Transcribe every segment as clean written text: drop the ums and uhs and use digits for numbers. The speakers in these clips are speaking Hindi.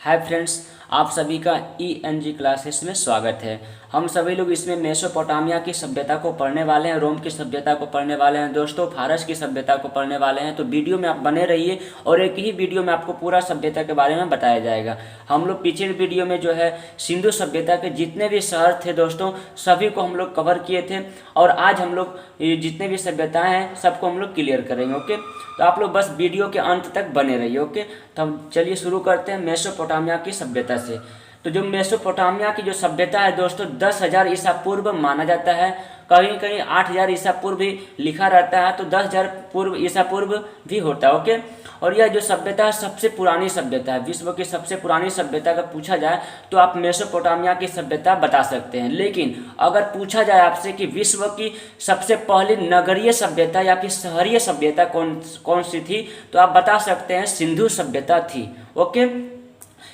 हाय फ्रेंड्स, आप सभी का ENG क्लासेस में स्वागत है। हम सभी लोग इसमें मेसोपोटामिया की सभ्यता को पढ़ने वाले हैं, रोम की सभ्यता को पढ़ने वाले हैं दोस्तों, फारस की सभ्यता को पढ़ने वाले हैं। तो वीडियो में आप बने रहिए और एक ही वीडियो में आपको पूरा सभ्यता के बारे में बताया जाएगा। हम लोग पिछले वीडियो में जो है सिंधु सभ्यता के जितने भी शहर थे दोस्तों, सभी को हम लोग कवर किए थे और आज हम लोग ये जितने भी सभ्यताएँ हैं सबको हम लोग क्लियर करेंगे। ओके, तो आप लोग बस वीडियो के अंत तक बने रहिए। ओके, तो हम चलिए शुरू करते हैं मेसोपोटामिया की सभ्यता से। तो जो मेसोपोटामिया की जो सभ्यता है दोस्तों, 10,000 ईसा पूर्व माना जाता है। कहीं कहीं 8,000 ईसा पूर्व भी लिखा रहता है, तो 10,000 पूर्व ईसा पूर्व भी होता है। ओके, और यह जो सभ्यता है सबसे पुरानी सभ्यता है, विश्व की सबसे पुरानी सभ्यता अगर पूछा जाए तो आप मेसोपोटामिया की सभ्यता बता सकते हैं। लेकिन अगर पूछा जाए आपसे कि विश्व की सबसे पहली नगरीय सभ्यता या फिर शहरीय सभ्यता कौन सी थी, तो आप बता सकते हैं सिंधु सभ्यता थी। ओके,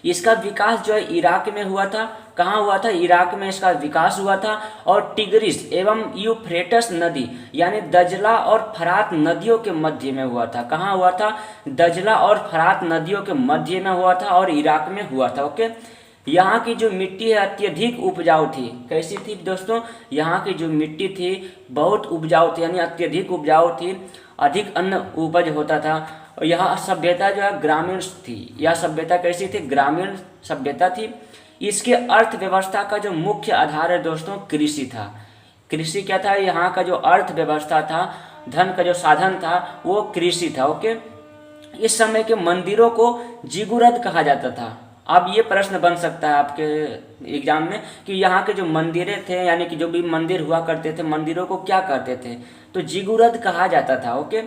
इसका विकास जो है इराक में हुआ था। कहाँ हुआ था? इराक में इसका विकास हुआ था। और टिग्रिस एवं यूफ्रेटस नदी यानी दजला और फरात नदियों के मध्य में हुआ था। कहाँ हुआ था? दजला और फरात नदियों के मध्य में हुआ था और इराक में हुआ था। ओके, यहाँ की जो मिट्टी है अत्यधिक उपजाऊ थी। कैसी थी दोस्तों? यहाँ की जो मिट्टी थी बहुत उपजाऊ थी, यानी अत्यधिक उपजाऊ थी, अधिक अन्न उपज होता था। और यह सभ्यता जो है ग्रामीण थी। यह सभ्यता कैसी थी? ग्रामीण सभ्यता थी। इसके अर्थव्यवस्था का जो मुख्य आधार है दोस्तों कृषि था। कृषि क्या था? यहाँ का जो अर्थव्यवस्था था, धन का जो साधन था वो कृषि था। ओके, इस समय के मंदिरों को जिगुरद कहा जाता था। अब ये प्रश्न बन सकता है आपके एग्जाम में कि यहाँ के जो मंदिरें थे, यानी कि जो भी मंदिर हुआ करते थे, मंदिरों को क्या करते थे? तो जिगुरद कहा जाता था। ओके,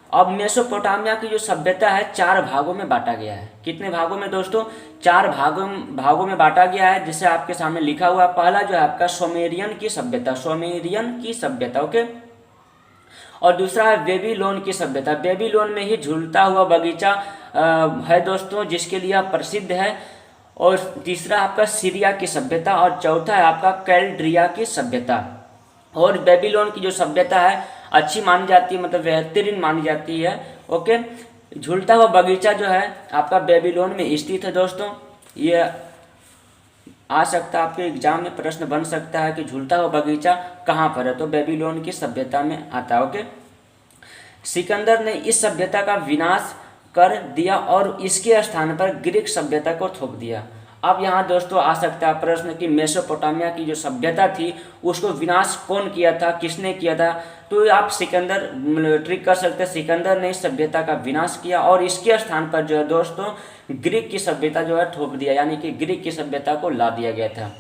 अब मेसोपोटामिया की जो सभ्यता है 4 भागों में बांटा गया है। कितने भागों में दोस्तों? 4 भागों में बांटा गया है, जिसे आपके सामने लिखा हुआ है। पहला जो है आपका सुमेरियन की सभ्यता, सुमेरियन की सभ्यता। ओके, और दूसरा है बेबीलोन की सभ्यता। बेबीलोन में ही झूलता हुआ बगीचा है दोस्तों, जिसके लिए प्रसिद्ध है। और तीसरा आपका सीरिया की सभ्यता और चौथा है आपका कैल्ड्रिया की सभ्यता। और बेबीलोन की जो सभ्यता है अच्छी मानी जाती है, मतलब बेहतरीन मानी जाती है। ओके, झूलता हुआ बगीचा जो है आपका बेबीलोन में स्थित है दोस्तों। ये आ सकता है आपके एग्जाम में प्रश्न बन सकता है कि झूलता हुआ बगीचा कहाँ पर है, तो बेबीलोन की सभ्यता में आता है। ओके, सिकंदर ने इस सभ्यता का विनाश कर दिया और इसके स्थान पर ग्रीक सभ्यता को थोप दिया। अब यहाँ दोस्तों आ सकता है प्रश्न कि मेसोपोटामिया की जो सभ्यता थी उसको विनाश कौन किया था, किसने किया था? तो आप सिकंदर ट्रिक कर सकते हैं। सिकंदर ने इस सभ्यता का विनाश किया और इसके स्थान पर जो है दोस्तों ग्रीक की सभ्यता जो है थोप दिया, यानी कि ग्रीक की सभ्यता को ला दिया गया था।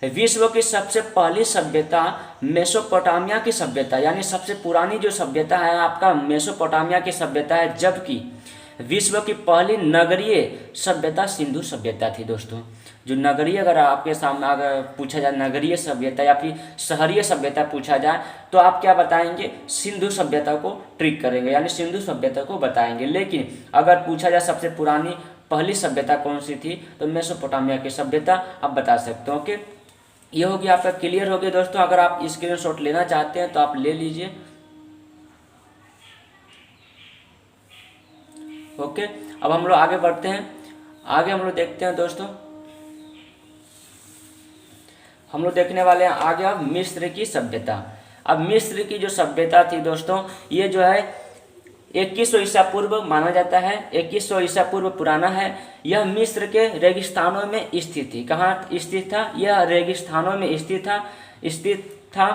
विश्व की सबसे पहली सभ्यता मेसोपोटामिया की सभ्यता, यानी सबसे पुरानी जो सभ्यता है आपका मेसोपोटामिया की सभ्यता है, जबकि विश्व की पहली नगरीय सभ्यता सिंधु सभ्यता थी दोस्तों। जो नगरीय, अगर आपके सामने अगर पूछा जाए नगरीय सभ्यता या फिर शहरीय सभ्यता पूछा जाए तो आप क्या बताएंगे? सिंधु सभ्यता को ट्रिक करेंगे, यानी सिंधु सभ्यता को बताएंगे। लेकिन अगर पूछा जाए सबसे पुरानी पहली सभ्यता कौन सी थी, तो मेसोपोटामिया की सभ्यता आप बता सकते हो। ओके, ये हो गया आपका, क्लियर हो गया दोस्तों। अगर आप स्क्रीनशॉट लेना चाहते हैं तो आप ले लीजिए। ओके, अब हम लोग आगे बढ़ते हैं। आगे हम लोग देखते हैं दोस्तों, हम लोग देखने वाले हैं आगे अब मिस्र की सभ्यता। अब मिस्र की जो सभ्यता थी दोस्तों, ये जो है 2100 ईसा पूर्व माना जाता है। 2100 ईसा पूर्व पुराना है। यह मिस्र के रेगिस्तानों में स्थित थी। कहाँ स्थित था? यह रेगिस्तानों में स्थित था।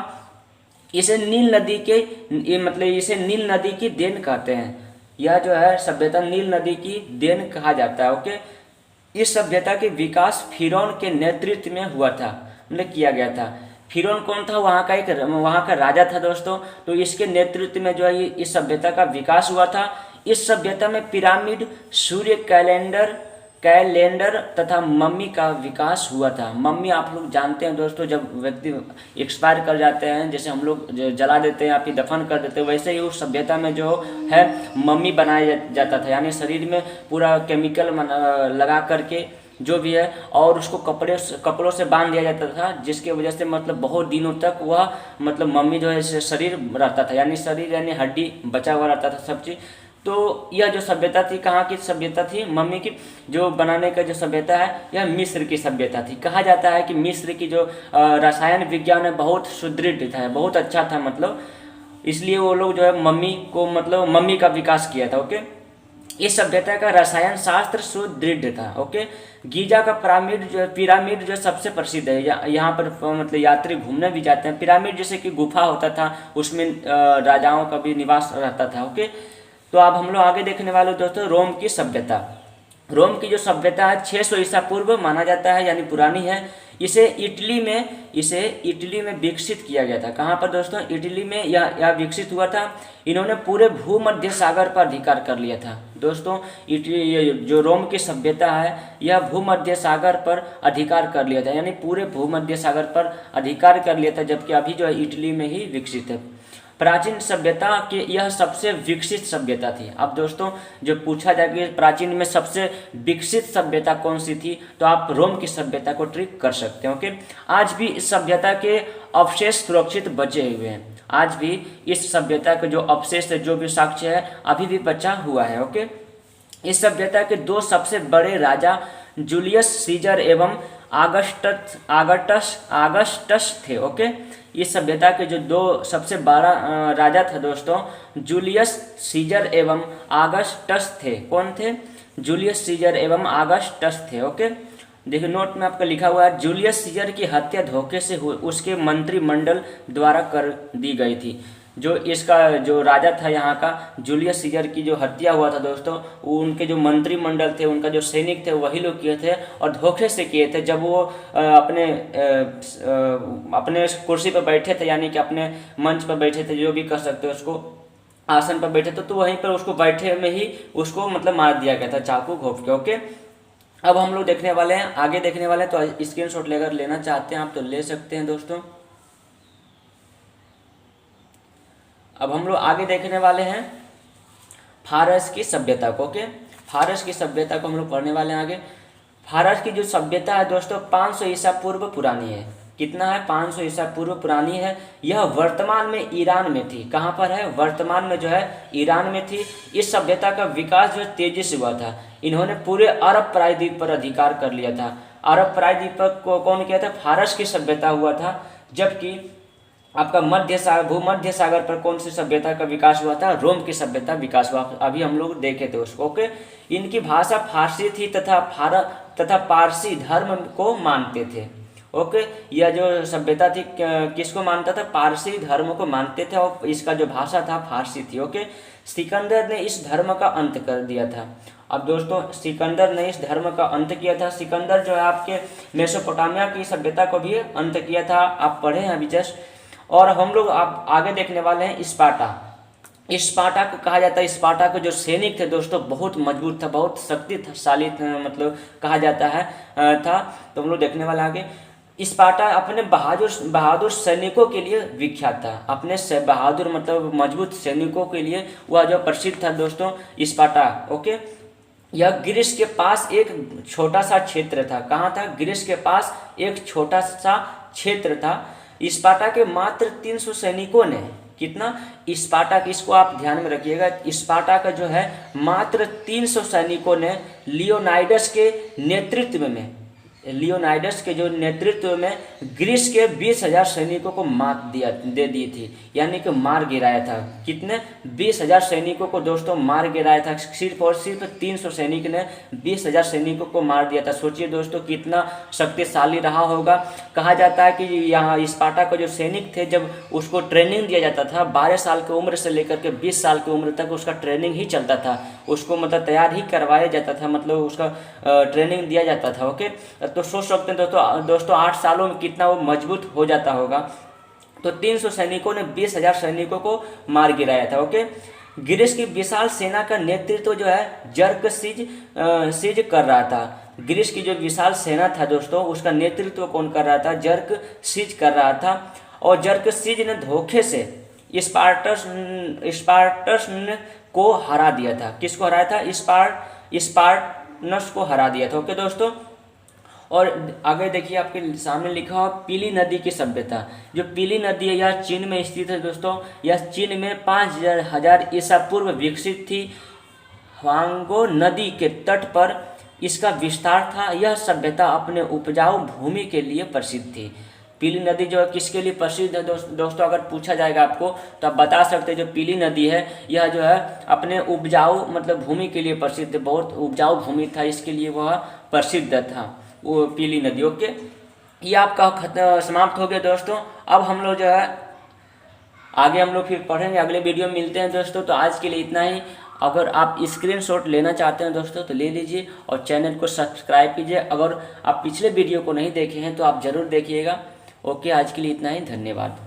इसे नील नदी के मतलब इसे नील नदी की देन कहते हैं। यह जो है सभ्यता नील नदी की देन कहा जाता है। ओके, इस सभ्यता के विकास फिरौन के नेतृत्व में हुआ था, मतलब किया गया था। फिरौन कौन था? वहाँ का राजा था दोस्तों। तो इसके नेतृत्व में जो है इस सभ्यता का विकास हुआ था। इस सभ्यता में पिरामिड, सूर्य कैलेंडर तथा मम्मी का विकास हुआ था। मम्मी आप लोग जानते हैं दोस्तों, जब व्यक्ति एक्सपायर कर जाते हैं, जैसे हम लोग जला देते हैं या फिर दफन कर देते हैं, वैसे ही उस सभ्यता में जो है मम्मी बनाया जाता था, यानी शरीर में पूरा केमिकल लगा करके जो भी है, और उसको कपड़ों से बांध दिया जाता था, जिसके वजह से मतलब बहुत दिनों तक वह मतलब मम्मी जो है शरीर रहता था, यानी शरीर यानी हड्डी बचा हुआ रहता था सब चीज़। तो यह जो सभ्यता थी कहाँ की सभ्यता थी, मम्मी की जो बनाने का जो सभ्यता है यह मिस्र की सभ्यता थी। कहा जाता है कि मिस्र की जो रसायन विज्ञान है बहुत सुदृढ़ था, बहुत अच्छा था, मतलब इसलिए वो लोग जो है मम्मी को मतलब मम्मी का विकास किया था। ओके, इस सभ्यता का रसायन शास्त्र सुदृढ़ था। ओके, गीजा का पिरामिड जो सबसे प्रसिद्ध है, यहाँ पर मतलब यात्री घूमने भी जाते हैं। पिरामिड जैसे कि गुफा होता था, उसमें राजाओं का भी निवास रहता था। ओके, तो अब हम लोग आगे देखने वाले दोस्तों रोम की सभ्यता। रोम की जो सभ्यता है 600 ईसा पूर्व माना जाता है, यानी पुरानी है। इसे इटली में विकसित किया गया था। कहाँ पर दोस्तों, इटली में यह विकसित हुआ था। इन्होंने पूरे भूमध्य सागर पर अधिकार कर लिया था। दोस्तों इटली जो रोम की सभ्यता है यह भूमध्य सागर पर अधिकार कर लिया था, यानी पूरे भूमध्य सागर पर अधिकार कर लिया था, जबकि अभी जो है इटली में ही विकसित है। प्राचीन सभ्यता की यह सबसे विकसित सभ्यता थी। अब दोस्तों जो पूछा जाए कि प्राचीन में सबसे विकसित सभ्यता कौन सी थी, तो आप रोम की सभ्यता को ट्रिक कर सकते हैं। ओके, आज भी इस सभ्यता के अवशेष सुरक्षित बचे हुए हैं। आज भी इस सभ्यता के जो अवशेष है, जो भी साक्ष्य है, अभी भी बचा हुआ है। ओके, इस सभ्यता के दो सबसे बड़े राजा जूलियस सीजर एवं आगस्टस थे। ओके, इस सभ्यता के जो दो सबसे बड़ा राजा था दोस्तों, जूलियस सीजर एवं आगस्टस थे। कौन थे? जूलियस सीजर एवं आगस्टस थे। ओके, देखिए नोट में आपका लिखा हुआ है, जूलियस सीजर की हत्या धोखे से हुई, उसके मंत्रिमंडल द्वारा कर दी गई थी। जो इसका जो राजा था यहाँ का, जूलियस सीजर की जो हत्या हुआ था दोस्तों, वो उनके जो मंत्रिमंडल थे, उनका जो सैनिक थे, वही लोग किए थे और धोखे से किए थे। जब वो अपने कुर्सी पर बैठे थे, यानी कि अपने मंच पर बैठे थे, जो भी कर सकते हो उसको, आसन पर बैठे थे, तो वहीं पर उसको बैठे में ही उसको मतलब मार दिया गया था चाकू घोंप के। ओके, अब हम लोग देखने वाले हैं, आगे देखने वाले हैं, तो स्क्रीनशॉट लेकर लेना चाहते हैं आप तो ले सकते हैं दोस्तों। अब हम लोग आगे देखने वाले हैं फारस की सभ्यता को। ओके, फारस की सभ्यता को हम लोग पढ़ने वाले हैं आगे। फारस की जो सभ्यता है दोस्तों 500 ईसा पूर्व पुरानी है। कितना है? 500 ईसा पूर्व पुरानी है। यह वर्तमान में ईरान में थी। कहाँ पर है? वर्तमान में जो है ईरान में थी। इस सभ्यता का विकास जो तेजी से हुआ था। इन्होंने पूरे अरब प्रायद्वीप पर अधिकार कर लिया था। अरब प्रायद्वीप पर कौन किया था? फारस की सभ्यता हुआ था। जबकि आपका भूमध्य सागर पर कौन सी सभ्यता का विकास हुआ था? रोम की सभ्यता विकास हुआ। अभी हम लोग देखे थे उसको। ओके, इनकी भाषा फारसी थी तथा पारसी धर्म को मानते थे। ओके, यह जो सभ्यता थी किसको मानता था? पारसी धर्म को मानते थे और इसका जो भाषा था फारसी थी। ओके, सिकंदर ने इस धर्म का अंत कर दिया था। अब दोस्तों सिकंदर ने इस धर्म का अंत किया था। सिकंदर जो है आपके मेसोपोटामिया की सभ्यता को भी अंत किया था। आप पढ़े हैं अभी जस्ट। और हम लोग आप आगे देखने वाले हैं स्पार्टा। स्पार्टा को कहा जाता है, स्पार्टा के जो सैनिक थे दोस्तों बहुत मजबूत था, बहुत शक्तिशाली मतलब कहा जाता है था। तो हम लोग देखने वाले आगे। स्पार्टा अपने बहादुर सैनिकों के लिए विख्यात था। अपने बहादुर मतलब मजबूत सैनिकों के लिए वह जो प्रसिद्ध था दोस्तों स्पार्टा। ओके, यह ग्रीस के पास एक छोटा सा क्षेत्र था। कहाँ था? ग्रीस के पास एक छोटा सा क्षेत्र था। स्पार्टा के मात्र 300 सैनिकों ने, कितना? स्पार्टा की, इसको आप ध्यान में रखिएगा, स्पार्टा का जो है मात्र 300 सैनिकों ने लियोनाइडस के नेतृत्व में ग्रीस के 20,000 सैनिकों को दे दी थी, यानी कि मार गिराया था। कितने? 20,000 सैनिकों को दोस्तों मार गिराया था। सिर्फ और सिर्फ 300 सैनिक ने 20,000 सैनिकों को मार दिया था। सोचिए दोस्तों कितना शक्तिशाली रहा होगा। कहा जाता है कि यहाँ स्पार्टा का जो सैनिक थे, जब उसको ट्रेनिंग दिया जाता था 12 साल की उम्र से लेकर के 20 साल की उम्र तक उसका ट्रेनिंग ही चलता था। उसको मतलब तैयार ही करवाया जाता था, मतलब उसका ट्रेनिंग दिया जाता था। ओके, तो सोच सकते हैं दोस्तों 8 सालों में कितना वो मजबूत हो जाता होगा। तो 300 सैनिकों ने 20,000 सैनिकों को मार गिराया था। ओके, ग्रीस की विशाल सेना का नेतृत्व जो है जर्कसीज कर रहा था। ग्रीस की जो विशाल सेना था दोस्तों उसका नेतृत्व कौन कर रहा था? जर्कसीज कर रहा था। और जर्कसीज ने धोखे से स्पार्टस को हरा दिया था। किसको हराया था? स्पार्टनस को हरा दिया था। ओके दोस्तों, और आगे देखिए आपके सामने लिखा हुआ पीली नदी की सभ्यता। जो पीली नदी है यह चीन में स्थित है दोस्तों। यह चीन में 5,000 ईसा पूर्व विकसित थी। ह्वांगो नदी के तट पर इसका विस्तार था। यह सभ्यता अपने उपजाऊ भूमि के लिए प्रसिद्ध थी। पीली नदी जो है किसके लिए प्रसिद्ध है दोस्तों, अगर पूछा जाएगा आपको तो आप बता सकते हैं जो पीली नदी है यह जो है अपने उपजाऊ मतलब भूमि के लिए प्रसिद्ध है। बहुत उपजाऊ भूमि था, इसके लिए वह प्रसिद्ध था वो पीली नदी। ओके, ये आपका समाप्त हो गया दोस्तों। अब हम लोग जो है आगे हम लोग फिर पढ़ेंगे, अगले वीडियो में मिलते हैं दोस्तों। तो आज के लिए इतना ही। अगर आप स्क्रीनशॉट लेना चाहते हैं दोस्तों तो ले लीजिए और चैनल को सब्सक्राइब कीजिए। अगर आप पिछले वीडियो को नहीं देखे हैं तो आप ज़रूर देखिएगा। ओके, आज के लिए इतना ही, धन्यवाद।